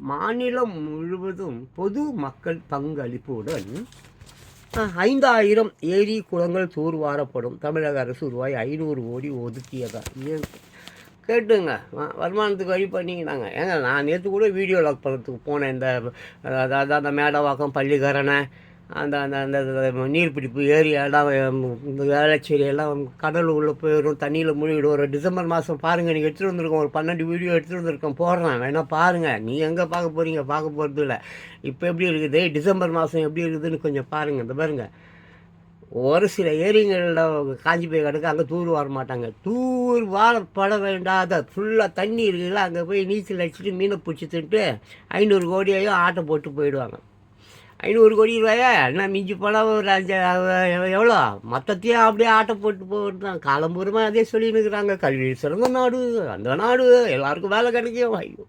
மாநிலம் முழுவதும் பொது மக்கள் பங்களிப்புடன் 5000 ஏரி குளங்கள் தூர்வாரப்படும். தமிழக அரசு ரூபாய் 500 கோடி ஒதுக்கியதா? ஏன் கேட்டுங்க. வருமானத்துக்கு வழி பண்ணிக்கினாங்க. ஏங்க நான் நேற்று கூட வீடியோ லாக் பண்ணுறதுக்கு போனேன். அதாவது அந்த மேடவாக்கம் பள்ளிக்கரணை அந்த அந்த அந்த நீர்பிடிப்பு ஏரியாலாம் இந்த வேளச்சேரி எல்லாம் கடல் உள்ளே போயிடும், தண்ணியில் மூழ்கிடும். ஒரு டிசம்பர் மாதம் பாருங்கள், நீங்கள் எடுத்துகிட்டு வந்திருக்கோம். ஒரு 12 வீடியோ எடுத்துகிட்டு வந்திருக்கோம், போடுறேன், வேணால் பாருங்கள். நீ எங்கே பார்க்க போகிறீங்க? பார்க்க போகிறது இல்லை. இப்போ எப்படி இருக்குது, டிசம்பர் மாதம் எப்படி இருக்குதுன்னு கொஞ்சம் பாருங்கள். இந்த பாருங்கள், ஒரு சில ஏரிங்களில் காஞ்சி போய் கிடக்கு, அங்கே தூர் வர மாட்டாங்க. தூர் வாரப்பட வேண்டாத ஃபுல்லாக தண்ணி இருக்குதுல்ல, அங்கே போய் நீச்சல் அடிச்சுட்டு மீனை பிடிச்சி தின்ட்டு 500 கோடியையும் ஆட்டை போட்டு போயிடுவாங்க. 500 கோடி ரூபாயா என்ன மிஞ்சி போனால் ஒரு எவ்வளோ மொத்தத்தையும் அப்படியே ஆட்டை போட்டு போகிறது தான். காலம்பூரமாக அதே சொல்லின்னு இருக்கிறாங்க. கல்வி சிறந்த நாடு, அந்த நாடு, எல்லாருக்கும் வேலை கிடைக்கும். ஐயோ,